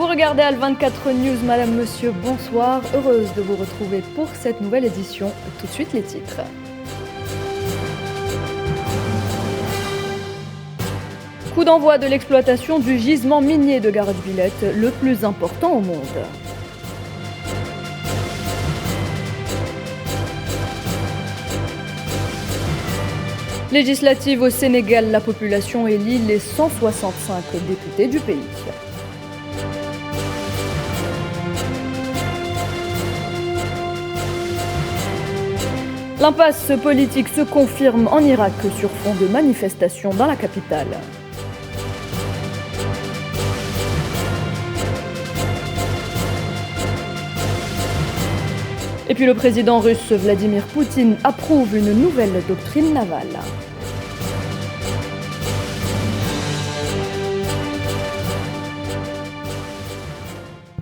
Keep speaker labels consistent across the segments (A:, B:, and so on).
A: Vous regardez Al24 News, madame, monsieur, bonsoir. Heureuse de vous retrouver pour cette nouvelle édition. Tout de suite les titres. Coup d'envoi de l'exploitation du gisement minier de Garage Villette, le plus important au monde. Législative au Sénégal, la population élit les 165 députés du pays. L'impasse politique se confirme en Irak sur fond de manifestations dans la capitale. Et puis le président russe Vladimir Poutine approuve une nouvelle doctrine navale.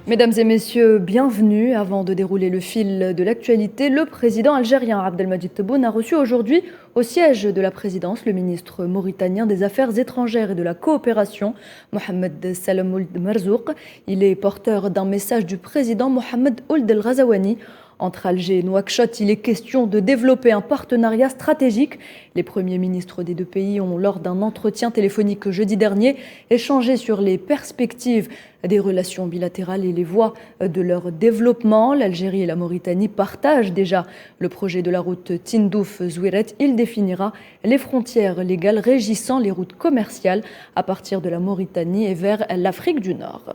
A: Mesdames et messieurs, bienvenue. Avant de dérouler le fil de l'actualité, le président algérien Abdelmadjid Tebboune a reçu aujourd'hui au siège de la présidence le ministre mauritanien des Affaires étrangères et de la coopération, Mohamed Salam Ould Marzouk. Il est porteur d'un message du président Mohamed Ould El Ghazouani. Entre Alger et Nouakchott, il est question de développer un partenariat stratégique. Les premiers ministres des deux pays ont, lors d'un entretien téléphonique jeudi dernier, échangé sur les perspectives des relations bilatérales et les voies de leur développement. L'Algérie et la Mauritanie partagent déjà le projet de la route Tindouf-Zouiret. Il définira les frontières légales régissant les routes commerciales à partir de la Mauritanie et vers l'Afrique du Nord.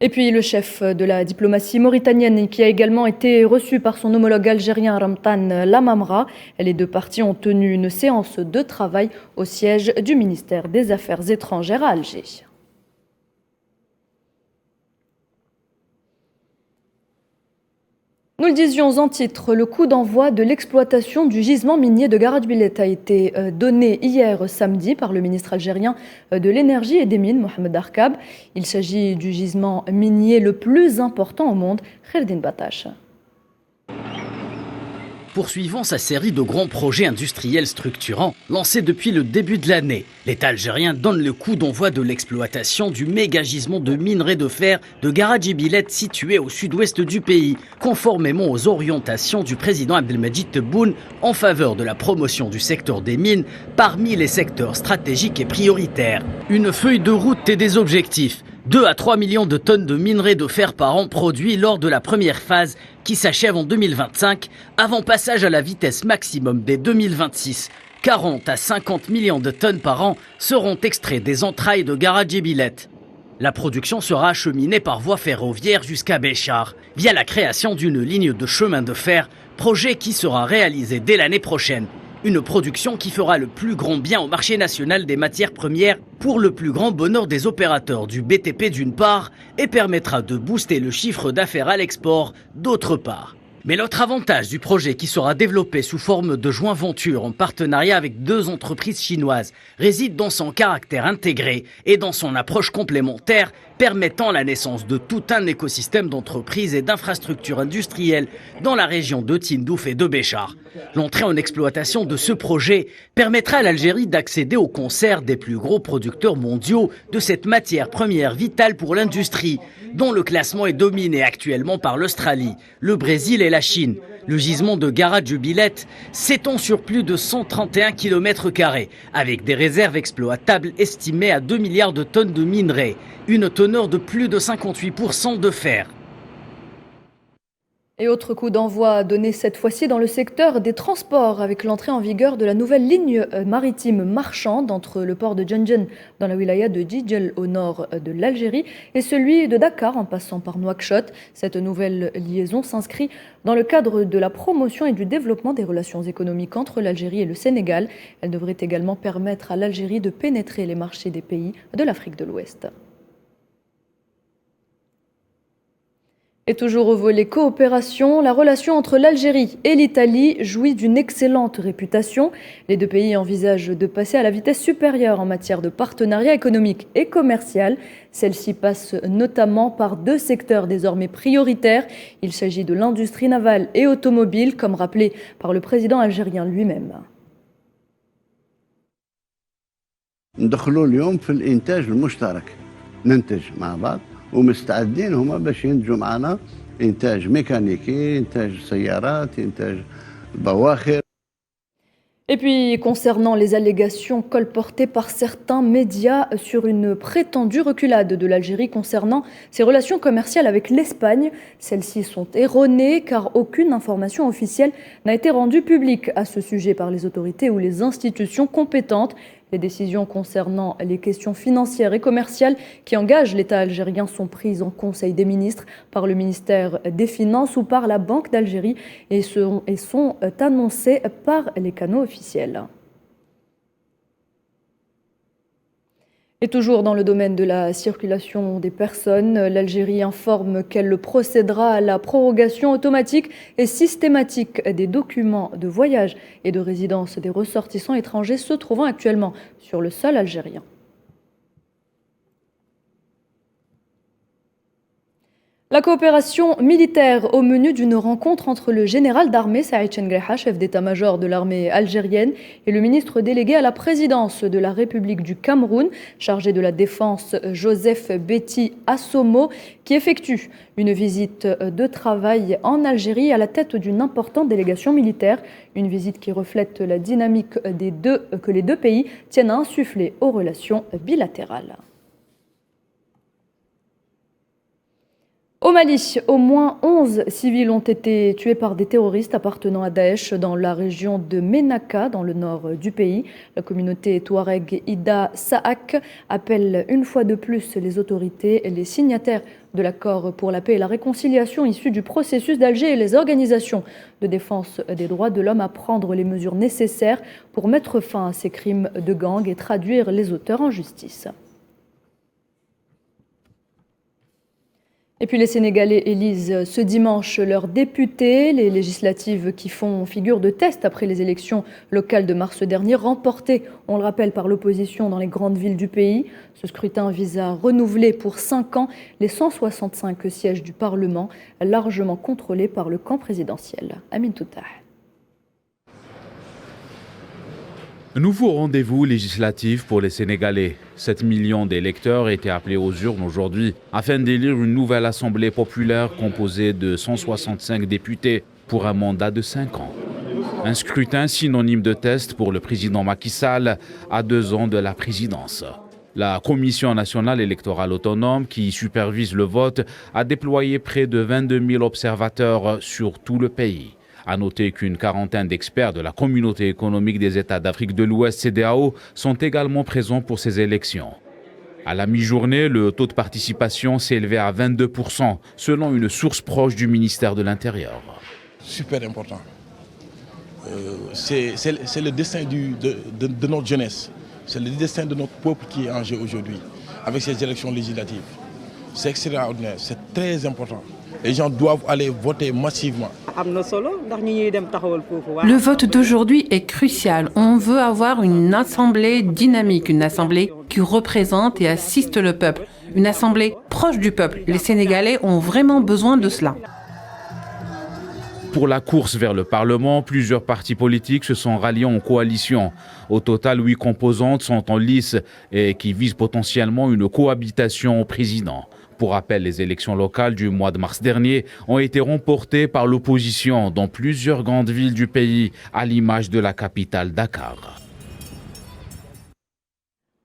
A: Et puis le chef de la diplomatie mauritanienne qui a également été reçu par son homologue algérien Ramtan Lamamra. Les deux parties ont tenu une séance de travail au siège du ministère des Affaires étrangères à Alger. Nous le disions en titre, le coup d'envoi de l'exploitation du gisement minier de Garage Villette a été donné hier samedi par le ministre algérien de l'énergie et des mines, Mohamed Arkab. Il s'agit du gisement minier le plus important au monde, Kherdin Batache.
B: Poursuivant sa série de grands projets industriels structurants lancés depuis le début de l'année, l'État algérien donne le coup d'envoi de l'exploitation du méga gisement de minerai de fer de Garage Villette situé au sud-ouest du pays, conformément aux orientations du président Abdelmadjid Tebboune en faveur de la promotion du secteur des mines parmi les secteurs stratégiques et prioritaires. Une feuille de route et des objectifs. 2 à 3 millions de tonnes de minerai de fer par an produits lors de la première phase qui s'achève en 2025, avant passage à la vitesse maximum dès 2026. 40 à 50 millions de tonnes par an seront extraits des entrailles de Garage Villette. La production sera acheminée par voie ferroviaire jusqu'à Béchar, via la création d'une ligne de chemin de fer, projet qui sera réalisé dès l'année prochaine. Une production qui fera le plus grand bien au marché national des matières premières pour le plus grand bonheur des opérateurs du BTP d'une part et permettra de booster le chiffre d'affaires à l'export d'autre part. Mais l'autre avantage du projet qui sera développé sous forme de joint venture en partenariat avec 2 entreprises chinoises réside dans son caractère intégré et dans son approche complémentaire permettant la naissance de tout un écosystème d'entreprises et d'infrastructures industrielles dans la région de Tindouf et de Béchar. L'entrée en exploitation de ce projet permettra à l'Algérie d'accéder au concert des plus gros producteurs mondiaux de cette matière première vitale pour l'industrie, dont le classement est dominé actuellement par l'Australie, le Brésil et la Chine. Le gisement de Garage Villette s'étend sur plus de 131 km², avec des réserves exploitables estimées à 2 milliards de tonnes de minerais, une teneur de plus de 58% de fer.
A: Et autre coup d'envoi donné cette fois-ci dans le secteur des transports avec l'entrée en vigueur de la nouvelle ligne maritime marchande entre le port de Djenjen dans la wilaya de Djidjel au nord de l'Algérie et celui de Dakar en passant par Nouakchott. Cette nouvelle liaison s'inscrit dans le cadre de la promotion et du développement des relations économiques entre l'Algérie et le Sénégal. Elle devrait également permettre à l'Algérie de pénétrer les marchés des pays de l'Afrique de l'Ouest. Et toujours au volet coopération, la relation entre l'Algérie et l'Italie jouit d'une excellente réputation. Les deux pays envisagent de passer à la vitesse supérieure en matière de partenariat économique et commercial. Celle-ci passe notamment par 2 secteurs désormais prioritaires. Il s'agit de l'industrie navale et automobile, comme rappelé par le président algérien lui-même.
C: ندخلوا اليوم في الانتاج المشترك ننتج مع بعض ومستعدين هما باش ينتجوا معنا انتاج ميكانيكي انتاج سيارات انتاج بواخر.
A: Et puis, concernant les allégations colportées par certains médias sur une prétendue reculade de l'Algérie concernant ses relations commerciales avec l'Espagne, celles-ci sont erronées car aucune information officielle n'a été rendue publique à ce sujet par les autorités ou les institutions compétentes. Les décisions concernant les questions financières et commerciales qui engagent l'État algérien sont prises en Conseil des ministres par le ministère des Finances ou par la Banque d'Algérie et sont annoncées par les canaux officiels. Et toujours dans le domaine de la circulation des personnes, l'Algérie informe qu'elle procédera à la prorogation automatique et systématique des documents de voyage et de résidence des ressortissants étrangers se trouvant actuellement sur le sol algérien. La coopération militaire au menu d'une rencontre entre le général d'armée Saïd Chengreha, chef d'état-major de l'armée algérienne, et le ministre délégué à la présidence de la République du Cameroun, chargé de la défense Joseph Betty Assomo, qui effectue une visite de travail en Algérie à la tête d'une importante délégation militaire. Une visite qui reflète la dynamique que les deux pays tiennent à insuffler aux relations bilatérales. Au Mali, au moins 11 civils ont été tués par des terroristes appartenant à Daesh dans la région de Ménaka, dans le nord du pays. La communauté touareg Ida Saak appelle une fois de plus les autorités et les signataires de l'accord pour la paix et la réconciliation issu du processus d'Alger et les organisations de défense des droits de l'homme à prendre les mesures nécessaires pour mettre fin à ces crimes de gang et traduire les auteurs en justice. Et puis les Sénégalais élisent ce dimanche leurs députés. Les législatives qui font figure de test après les élections locales de mars dernier, remportées, on le rappelle, par l'opposition dans les grandes villes du pays. Ce scrutin vise à renouveler pour 5 ans les 165 sièges du Parlement, largement contrôlés par le camp présidentiel. Amin Toutah.
D: Nouveau rendez-vous législatif pour les Sénégalais. 7 millions d'électeurs étaient appelés aux urnes aujourd'hui afin d'élire une nouvelle assemblée populaire composée de 165 députés pour un mandat de 5 ans. Un scrutin synonyme de test pour le président Macky Sall à 2 ans de la présidence. La Commission nationale électorale autonome qui supervise le vote a déployé près de 22 000 observateurs sur tout le pays. À noter qu'une quarantaine d'experts de la Communauté économique des États d'Afrique de l'Ouest, CEDEAO, sont également présents pour ces élections. À la mi-journée, le taux de participation s'est élevé à 22%, selon une source proche du ministère de l'Intérieur.
E: Super important. C'est le destin de notre jeunesse. C'est le destin de notre peuple qui est en jeu aujourd'hui, avec ces élections législatives. C'est extraordinaire, c'est très important. Les gens doivent aller voter massivement.
F: Le vote d'aujourd'hui est crucial. On veut avoir une assemblée dynamique, une assemblée qui représente et assiste le peuple, une assemblée proche du peuple. Les Sénégalais ont vraiment besoin de cela.
D: Pour la course vers le Parlement, plusieurs partis politiques se sont ralliés en coalition. Au total, 8 composantes sont en lice et qui visent potentiellement une cohabitation au président. Pour rappel, les élections locales du mois de mars dernier ont été remportées par l'opposition dans plusieurs grandes villes du pays, à l'image de la capitale Dakar.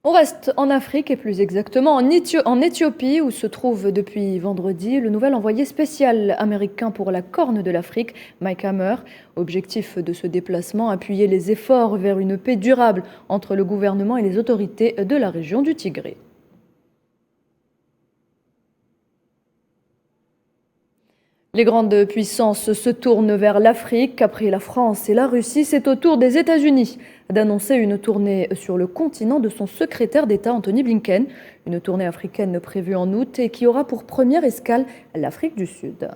A: On reste en Afrique et plus exactement en Éthiopie où se trouve depuis vendredi le nouvel envoyé spécial américain pour la Corne de l'Afrique, Mike Hammer. Objectif de ce déplacement, appuyer les efforts vers une paix durable entre le gouvernement et les autorités de la région du Tigré. Les grandes puissances se tournent vers l'Afrique. Après la France et la Russie, c'est au tour des États-Unis d'annoncer une tournée sur le continent de son secrétaire d'État Anthony Blinken. Une tournée africaine prévue en août et qui aura pour première escale l'Afrique du Sud.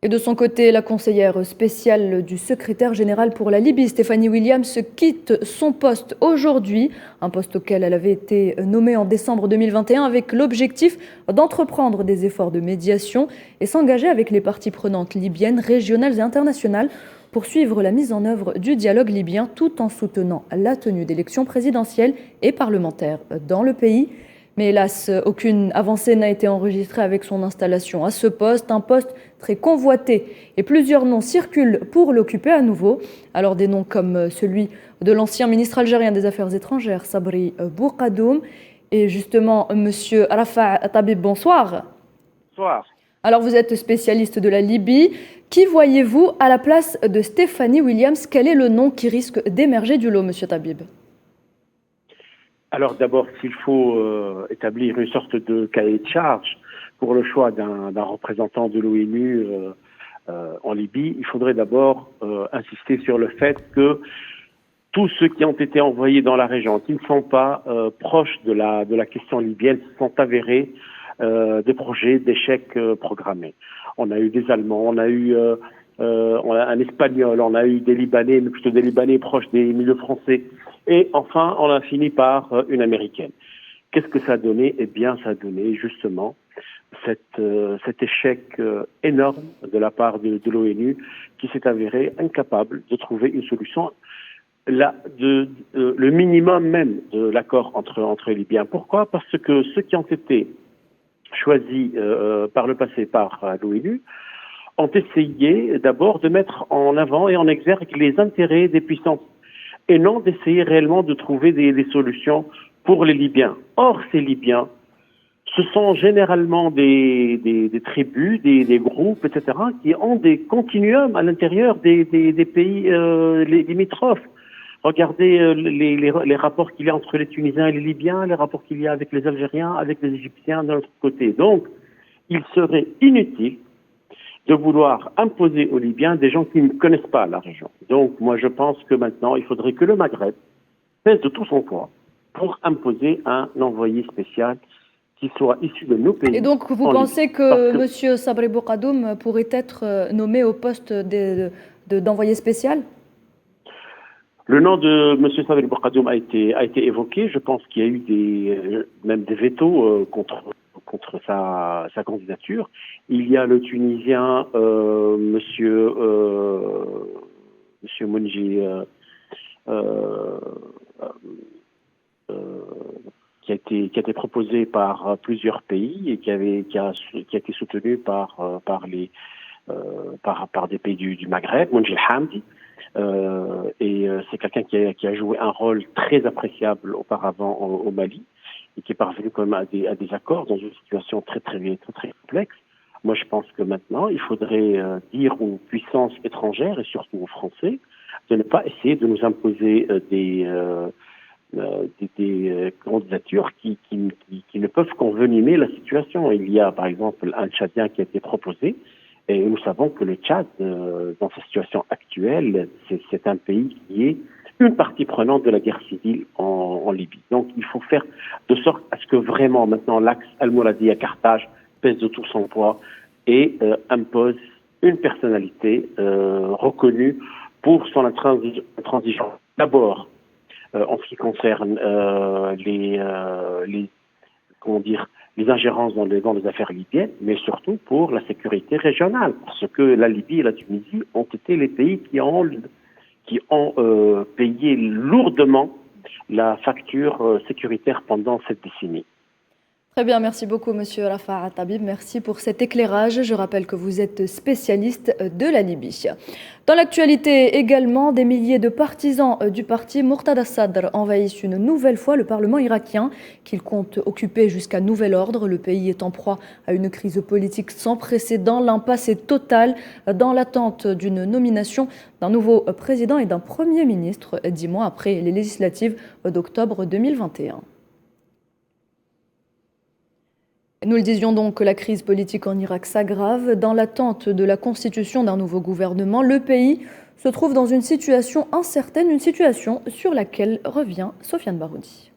A: Et de son côté, la conseillère spéciale du secrétaire général pour la Libye, Stéphanie Williams, quitte son poste aujourd'hui, un poste auquel elle avait été nommée en décembre 2021 avec l'objectif d'entreprendre des efforts de médiation et s'engager avec les parties prenantes libyennes, régionales et internationales poursuivre la mise en œuvre du dialogue libyen tout en soutenant la tenue d'élections présidentielles et parlementaires dans le pays. Mais hélas, aucune avancée n'a été enregistrée avec son installation à ce poste, un poste très convoité. Et plusieurs noms circulent pour l'occuper à nouveau. Alors des noms comme celui de l'ancien ministre algérien des Affaires étrangères, Sabri Bourkadoum. Et justement, monsieur Rafa Tabib, bonsoir.
G: Bonsoir.
A: Alors vous êtes spécialiste de la Libye. Qui voyez-vous à la place de Stéphanie Williams? Quel est le nom qui risque d'émerger du lot, monsieur Tabib?
G: Alors d'abord, s'il faut établir une sorte de cahier de charge pour le choix d'un représentant de l'ONU en Libye, il faudrait d'abord insister sur le fait que tous ceux qui ont été envoyés dans la région, qui ne sont pas proches de la question libyenne, sont avérés des projets d'échecs programmés. On a eu des Allemands, on a un Espagnol, on a eu des Libanais, mais plutôt des Libanais proches des milieux français. Et enfin, on a fini par une Américaine. Qu'est-ce que ça a donné? Eh bien, ça a donné justement cet échec énorme de la part de l'ONU qui s'est avéré incapable de trouver une solution, le minimum même de l'accord entre les Libyens. Pourquoi? Parce que ceux qui ont été choisis par le passé par l'ONU ont essayé d'abord de mettre en avant et en exergue les intérêts des puissances et non d'essayer réellement de trouver des solutions pour les Libyens. Or, ces Libyens, ce sont généralement des tribus, des groupes, etc., qui ont des continuums à l'intérieur des pays limitrophes. Regardez les rapports qu'il y a entre les Tunisiens et les Libyens, les rapports qu'il y a avec les Algériens, avec les Égyptiens de l'autre côté. Donc, il serait inutile de vouloir imposer aux Libyens des gens qui ne connaissent pas la région. Donc, moi, je pense que maintenant, il faudrait que le Maghreb pèse de tout son poids pour imposer un envoyé spécial qui soit issu de nos pays.
A: Et donc, vous pensez que M. Sabri Bourkadoum pourrait être nommé au poste d'envoyé spécial?
G: Le nom de M. Sabri Bourkadoum a été évoqué. Je pense qu'il y a eu même des vétos contre sa candidature. Il y a le Tunisien Monsieur Mounji qui a été proposé par plusieurs pays et qui a été soutenu par des pays du Maghreb, Mounji Hamdi. Et c'est quelqu'un qui a joué un rôle très appréciable auparavant au Mali et qui est parvenu quand même à des accords dans une situation très complexe. Moi, je pense que maintenant, il faudrait dire aux puissances étrangères et surtout aux Français de ne pas essayer de nous imposer des candidatures qui ne peuvent qu'envenimer la situation. Il y a par exemple un Tchadien qui a été proposé et nous savons que le Tchad, dans sa situation actuelle, c'est un pays qui est une partie prenante de la guerre civile en Libye. Donc il faut faire de sorte à ce que vraiment maintenant l'axe Al-Mouradi à Carthage pèse de tout son poids et impose une personnalité reconnue pour son intransigeance. D'abord, en ce qui concerne les ingérences dans les affaires libyennes, mais surtout pour la sécurité régionale, parce que la Libye et la Tunisie ont été les pays qui ont payé lourdement la facture sécuritaire pendant cette décennie.
A: Très bien, merci beaucoup Monsieur Rafa Tabib, merci pour cet éclairage. Je rappelle que vous êtes spécialiste de la Libye. Dans l'actualité également, des milliers de partisans du parti Muqtada Sadr envahissent une nouvelle fois le Parlement irakien qu'ils comptent occuper jusqu'à nouvel ordre. Le pays est en proie à une crise politique sans précédent. L'impasse est totale dans l'attente d'une nomination d'un nouveau président et d'un premier ministre 10 mois après les législatives d'octobre 2021. Nous le disions donc, la crise politique en Irak s'aggrave. Dans l'attente de la constitution d'un nouveau gouvernement, le pays se trouve dans une situation incertaine, une situation sur laquelle revient Sofiane Baroudi.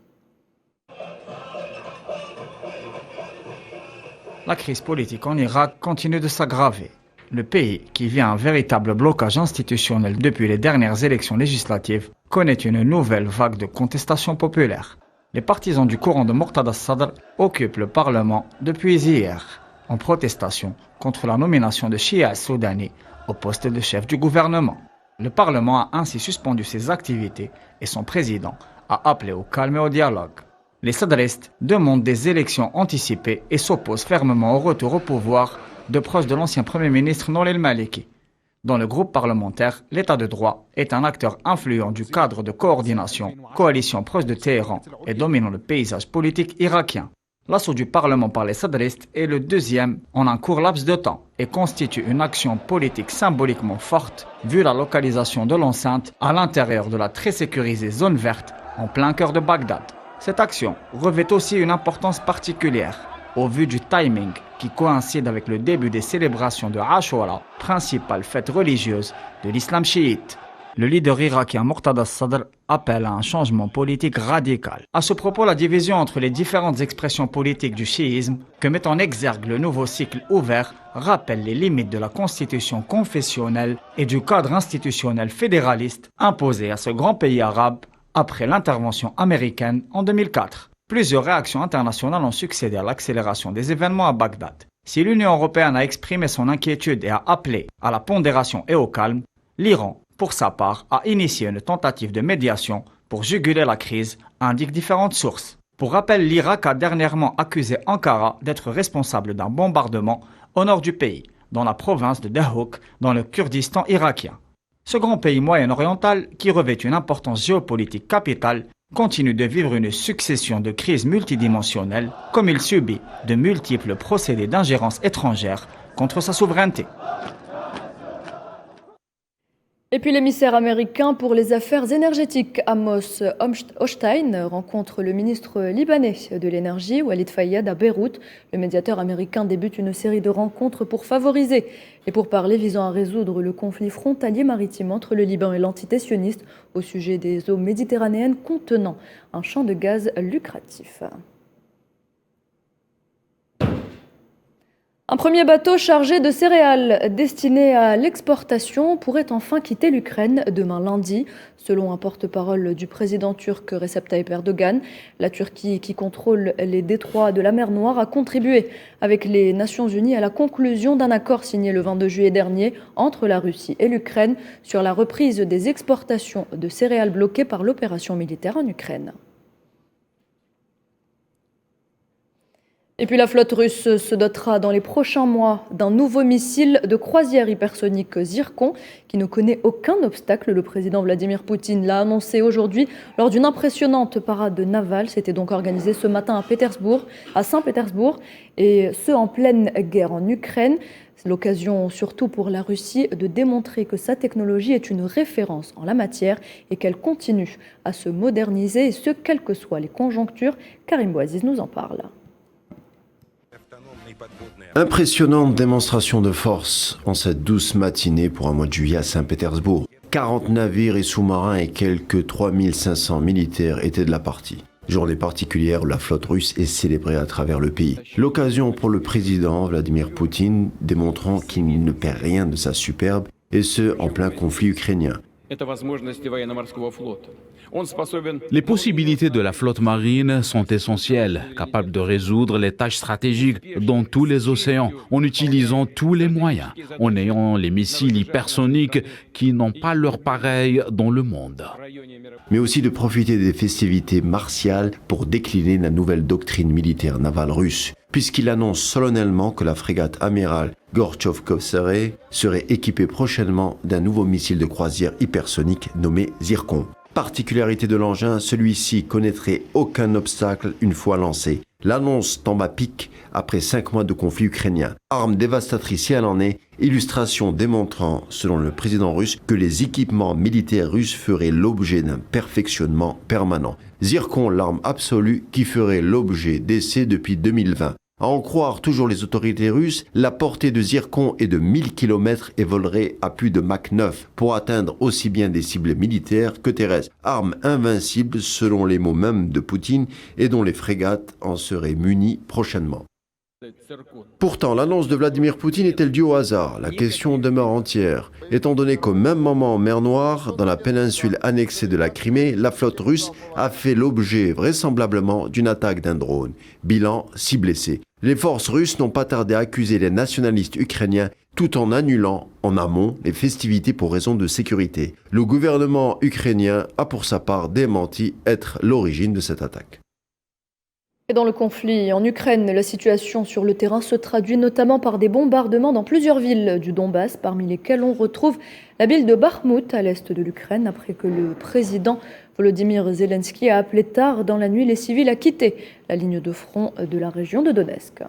H: La crise politique en Irak continue de s'aggraver. Le pays, qui vit un véritable blocage institutionnel depuis les dernières élections législatives, connaît une nouvelle vague de contestation populaire. Les partisans du courant de Muqtada Sadr occupent le Parlement depuis hier, en protestation contre la nomination de Shia al-Soudani au poste de chef du gouvernement. Le Parlement a ainsi suspendu ses activités et son président a appelé au calme et au dialogue. Les sadristes demandent des élections anticipées et s'opposent fermement au retour au pouvoir de proches de l'ancien Premier ministre Nouri el-Maliki. Dans le groupe parlementaire, l'État de droit est un acteur influent du cadre de coordination, coalition proche de Téhéran et dominant le paysage politique irakien. L'assaut du Parlement par les sadristes est le deuxième en un court laps de temps et constitue une action politique symboliquement forte vu la localisation de l'enceinte à l'intérieur de la très sécurisée zone verte en plein cœur de Bagdad. Cette action revêt aussi une importance particulière au vu du timing qui coïncide avec le début des célébrations de Ashura, principale fête religieuse de l'islam chiite. Le leader irakien Muqtada Sadr appelle à un changement politique radical. À ce propos, la division entre les différentes expressions politiques du chiisme que met en exergue le nouveau cycle ouvert rappelle les limites de la constitution confessionnelle et du cadre institutionnel fédéraliste imposé à ce grand pays arabe après l'intervention américaine en 2004. Plusieurs réactions internationales ont succédé à l'accélération des événements à Bagdad. Si l'Union européenne a exprimé son inquiétude et a appelé à la pondération et au calme, l'Iran, pour sa part, a initié une tentative de médiation pour juguler la crise, indiquent différentes sources. Pour rappel, l'Irak a dernièrement accusé Ankara d'être responsable d'un bombardement au nord du pays, dans la province de Dahouk, dans le Kurdistan irakien. Ce grand pays moyen-oriental, qui revêt une importance géopolitique capitale, continue de vivre une succession de crises multidimensionnelles, comme il subit de multiples procédés d'ingérence étrangère contre sa souveraineté.
A: Et puis l'émissaire américain pour les affaires énergétiques Amos Hochstein rencontre le ministre libanais de l'énergie Walid Fayad à Beyrouth. Le médiateur américain débute une série de rencontres pour favoriser les pourparlers visant à résoudre le conflit frontalier maritime entre le Liban et l'entité sioniste au sujet des eaux méditerranéennes contenant un champ de gaz lucratif. Un premier bateau chargé de céréales destiné à l'exportation pourrait enfin quitter l'Ukraine demain lundi. Selon un porte-parole du président turc Recep Tayyip Erdogan, la Turquie, qui contrôle les détroits de la mer Noire, a contribué avec les Nations Unies à la conclusion d'un accord signé le 22 juillet dernier entre la Russie et l'Ukraine sur la reprise des exportations de céréales bloquées par l'opération militaire en Ukraine. Et puis la flotte russe se dotera dans les prochains mois d'un nouveau missile de croisière hypersonique Zircon qui ne connaît aucun obstacle. Le président Vladimir Poutine l'a annoncé aujourd'hui lors d'une impressionnante parade navale. C'était donc organisé ce matin à Saint-Pétersbourg, et ce en pleine guerre en Ukraine. C'est l'occasion surtout pour la Russie de démontrer que sa technologie est une référence en la matière et qu'elle continue à se moderniser, et ce, quelles que soient les conjonctures. Karim Bouaziz nous en parle.
I: Impressionnante démonstration de force en cette douce matinée pour un mois de juillet à Saint-Pétersbourg. 40 navires et sous-marins et quelques 3500 militaires étaient de la partie. Journée particulière où la flotte russe est célébrée à travers le pays. L'occasion pour le président Vladimir Poutine démontrant qu'il ne perd rien de sa superbe, et ce en plein conflit ukrainien.
D: Les possibilités de la flotte marine sont essentielles, capables de résoudre les tâches stratégiques dans tous les océans, en utilisant tous les moyens, en ayant les missiles hypersoniques qui n'ont pas leur pareil dans le monde.
I: Mais aussi de profiter des festivités martiales pour décliner la nouvelle doctrine militaire navale russe, puisqu'il annonce solennellement que la frégate amirale Gortchov-Kovsare serait équipée prochainement d'un nouveau missile de croisière hypersonique nommé Zircon. Particularité de l'engin, celui-ci connaîtrait aucun obstacle une fois lancé. L'annonce tombe à pic après 5 mois de conflit ukrainien. Arme dévastatrice si elle en est, illustration démontrant, selon le président russe, que les équipements militaires russes feraient l'objet d'un perfectionnement permanent. Zircon, l'arme absolue qui ferait l'objet d'essais depuis 2020. À en croire toujours les autorités russes, la portée de Zircon est de 1000 km et volerait à plus de Mach 9 pour atteindre aussi bien des cibles militaires que terrestres. Arme invincible selon les mots mêmes de Poutine et dont les frégates en seraient munies prochainement. Pourtant, l'annonce de Vladimir Poutine est-elle due au hasard? La question demeure entière, étant donné qu'au même moment en mer Noire, dans la péninsule annexée de la Crimée, la flotte russe a fait l'objet vraisemblablement d'une attaque d'un drone. Bilan, 6 blessés. Les forces russes n'ont pas tardé à accuser les nationalistes ukrainiens tout en annulant en amont les festivités pour raisons de sécurité. Le gouvernement ukrainien a pour sa part démenti être l'origine de cette attaque.
A: Et dans le conflit en Ukraine, la situation sur le terrain se traduit notamment par des bombardements dans plusieurs villes du Donbass, parmi lesquelles on retrouve la ville de Bakhmout à l'est de l'Ukraine, après que le président Volodymyr Zelensky a appelé tard dans la nuit les civils à quitter la ligne de front de la région de Donetsk.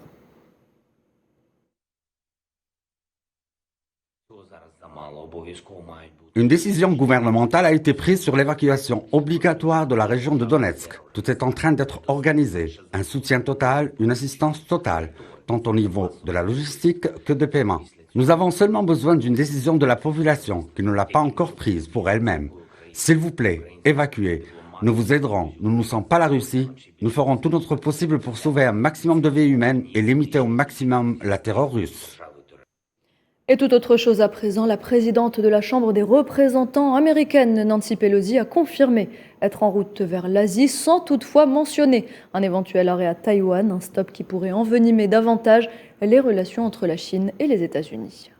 J: Une décision gouvernementale a été prise sur l'évacuation obligatoire de la région de Donetsk. Tout est en train d'être organisé. Un soutien total, une assistance totale, tant au niveau de la logistique que des paiements. Nous avons seulement besoin d'une décision de la population qui ne l'a pas encore prise pour elle-même. S'il vous plaît, évacuez. Nous vous aiderons. Nous ne sommes pas la Russie. Nous ferons tout notre possible pour sauver un maximum de vies humaines et limiter au maximum la terreur russe.
A: Et tout autre chose à présent, la présidente de la Chambre des représentants américaine, Nancy Pelosi, a confirmé être en route vers l'Asie sans toutefois mentionner un éventuel arrêt à Taïwan, un stop qui pourrait envenimer davantage les relations entre la Chine et les États-Unis.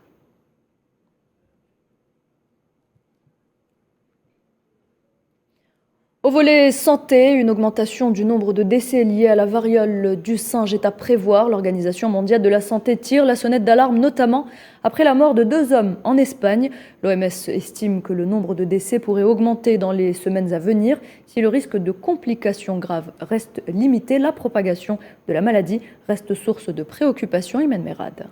A: Au volet santé, une augmentation du nombre de décès liés à la variole du singe est à prévoir. L'Organisation mondiale de la santé tire la sonnette d'alarme, notamment après la mort de 2 hommes en Espagne. L'OMS estime que le nombre de décès pourrait augmenter dans les semaines à venir si le risque de complications graves reste limité. La propagation de la maladie reste source de préoccupation. Imen Merad.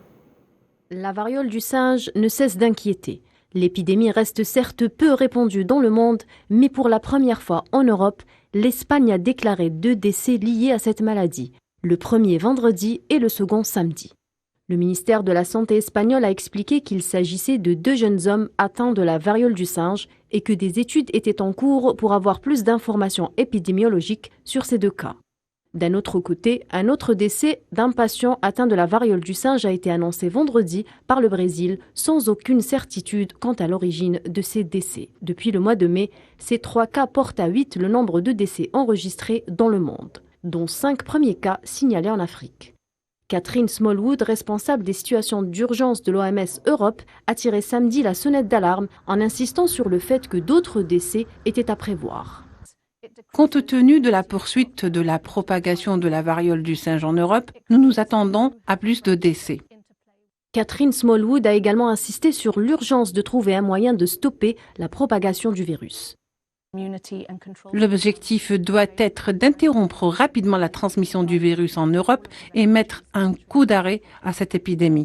K: La variole du singe ne cesse d'inquiéter. L'épidémie reste certes peu répandue dans le monde, mais pour la première fois en Europe, l'Espagne a déclaré 2 décès liés à cette maladie, le premier vendredi et le second samedi. Le ministère de la Santé espagnol a expliqué qu'il s'agissait de 2 jeunes hommes atteints de la variole du singe et que des études étaient en cours pour avoir plus d'informations épidémiologiques sur ces 2 cas. D'un autre côté, un autre décès d'un patient atteint de la variole du singe a été annoncé vendredi par le Brésil sans aucune certitude quant à l'origine de ces décès. Depuis le mois de mai, ces 3 cas portent à 8 le nombre de décès enregistrés dans le monde, dont 5 premiers cas signalés en Afrique. Catherine Smallwood, responsable des situations d'urgence de l'OMS Europe, a tiré samedi la sonnette d'alarme en insistant sur le fait que d'autres décès étaient à prévoir.
F: Compte tenu de la poursuite de la propagation de la variole du singe en Europe, nous nous attendons à plus de décès.
K: Catherine Smallwood a également insisté sur l'urgence de trouver un moyen de stopper la propagation du virus.
F: L'objectif doit être d'interrompre rapidement la transmission du virus en Europe et mettre un coup d'arrêt à cette épidémie.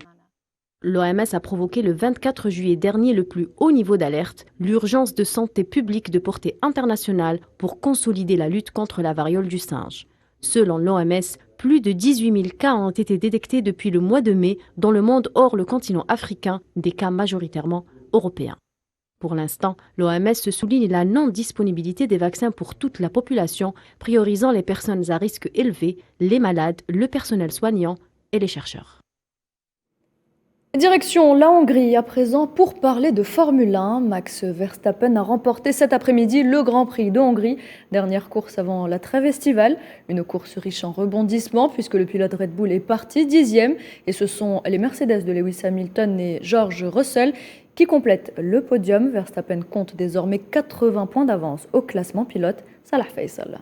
K: L'OMS a provoqué le 24 juillet dernier le plus haut niveau d'alerte, l'urgence de santé publique de portée internationale pour consolider la lutte contre la variole du singe. Selon l'OMS, plus de 18 000 cas ont été détectés depuis le mois de mai dans le monde hors le continent africain, des cas majoritairement européens. Pour l'instant, l'OMS souligne la non-disponibilité des vaccins pour toute la population, priorisant les personnes à risque élevé, les malades, le personnel soignant et les chercheurs.
A: Direction la Hongrie à présent pour parler de Formule 1. Max Verstappen a remporté cet après-midi le Grand Prix de Hongrie. Dernière course avant la trêve estivale. Une course riche en rebondissements puisque le pilote Red Bull est parti 10e. Et ce sont les Mercedes de Lewis Hamilton et George Russell qui complètent le podium. Verstappen compte désormais 80 points d'avance au classement pilote. Salah Faisal.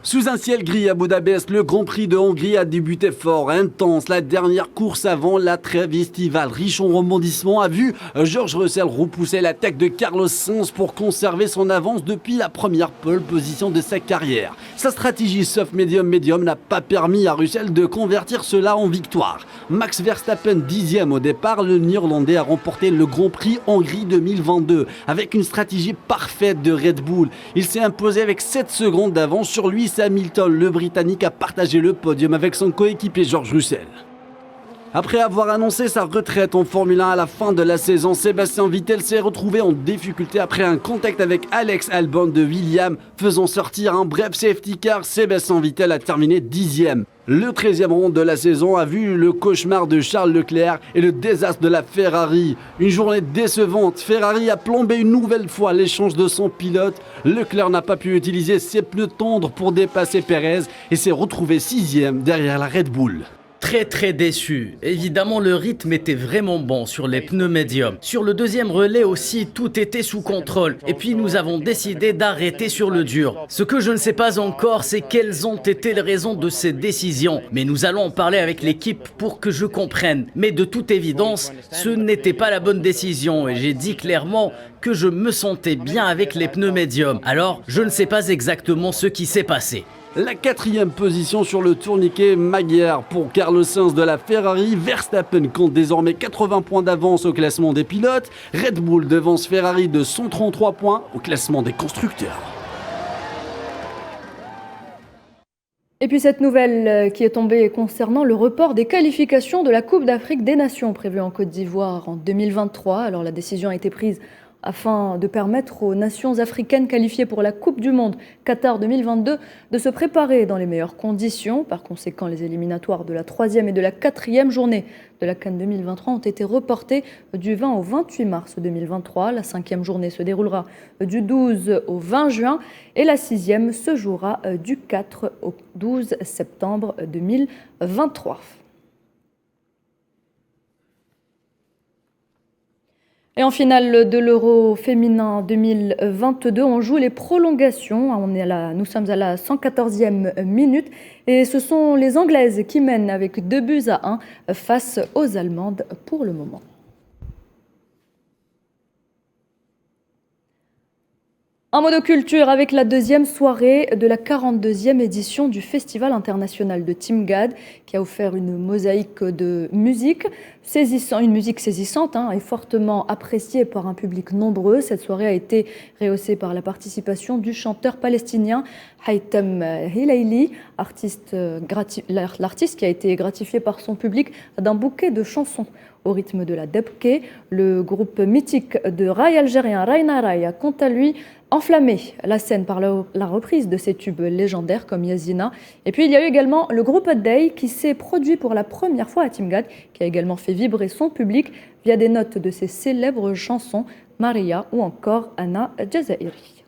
L: Sous un ciel gris à Budapest, le Grand Prix de Hongrie a débuté fort, intense. La dernière course avant la trêve estivale, riche en rebondissements, a vu George Russell repousser l'attaque de Carlos Sainz pour conserver son avance depuis la première pole position de sa carrière. Sa stratégie soft médium n'a pas permis à Russell de convertir cela en victoire. Max Verstappen 10e au départ, le Néerlandais a remporté le Grand Prix Hongrie 2022 avec une stratégie parfaite de Red Bull. Il s'est imposé avec 7 secondes d'avance sur lui. Hamilton, le Britannique, a partagé le podium avec son coéquipier George Russell. Après avoir annoncé sa retraite en Formule 1 à la fin de la saison, Sébastien Vettel s'est retrouvé en difficulté après un contact avec Alex Albon de Williams, faisant sortir un bref safety car. Sébastien Vettel a terminé 10e. Le 13e round de la saison a vu le cauchemar de Charles Leclerc et le désastre de la Ferrari. Une journée décevante. Ferrari a plombé une nouvelle fois l'échange de son pilote. Leclerc n'a pas pu utiliser ses pneus tendres pour dépasser Pérez et s'est retrouvé 6e derrière la Red Bull.
B: Très déçu. Évidemment, le rythme était vraiment bon sur les pneus médiums. Sur le deuxième relais aussi, tout était sous contrôle. Et puis nous avons décidé d'arrêter sur le dur. Ce que je ne sais pas encore, c'est quelles ont été les raisons de ces décisions. Mais nous allons en parler avec l'équipe pour que je comprenne. Mais de toute évidence, ce n'était pas la bonne décision. Et j'ai dit clairement que je me sentais bien avec les pneus médiums. Alors, je ne sais pas exactement ce qui s'est passé.
L: La 4e position sur le tourniquet Magyar pour Carlos Sainz de la Ferrari. Verstappen compte désormais 80 points d'avance au classement des pilotes. Red Bull devance Ferrari de 133 points au classement des constructeurs.
A: Et puis cette nouvelle qui est tombée concernant le report des qualifications de la Coupe d'Afrique des Nations prévue en Côte d'Ivoire en 2023. Alors la décision a été prise afin de permettre aux nations africaines qualifiées pour la Coupe du Monde Qatar 2022 de se préparer dans les meilleures conditions. Par conséquent, les éliminatoires de la 3e et de la 4e journée de la CAN 2023 ont été reportés du 20 au 28 mars 2023. La 5e journée se déroulera du 12 au 20 juin et la 6e se jouera du 4 au 12 septembre 2023. Et en finale de l'Euro féminin 2022, on joue les prolongations. Nous sommes à la 114e minute et ce sont les Anglaises qui mènent avec 2-1 face aux Allemandes pour le moment. Un mot de culture avec la deuxième soirée de la 42e édition du Festival international de Timgad qui a offert une mosaïque de musique une musique saisissante et fortement appréciée par un public nombreux. Cette soirée a été rehaussée par la participation du chanteur palestinien Haitham Hilaili, l'artiste qui a été gratifié par son public d'un bouquet de chansons au rythme de la debke. Le groupe mythique de raï algérien Raïna Raï a quant à lui enflammé la scène par la reprise de ses tubes légendaires comme Yazina. Et puis il y a eu également le groupe Day qui s'est produit pour la première fois à Timgad, qui a également fait vibrer son public via des notes de ses célèbres chansons Maria ou encore Anna Jazairi.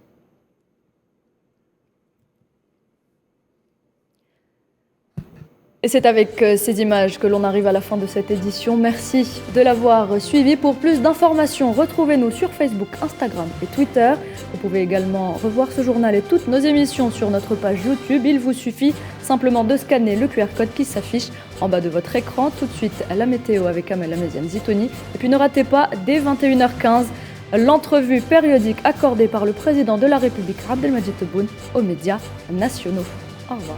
A: Et c'est avec ces images que l'on arrive à la fin de cette édition. Merci de l'avoir suivi. Pour plus d'informations, retrouvez-nous sur Facebook, Instagram et Twitter. Vous pouvez également revoir ce journal et toutes nos émissions sur notre page YouTube. Il vous suffit simplement de scanner le QR code qui s'affiche en bas de votre écran. Tout de suite, la météo avec Amel Améziane Zitouni. Et puis ne ratez pas, dès 21h15, l'entrevue périodique accordée par le président de la République, Abdelmadjid Tebboune, aux médias nationaux. Au revoir.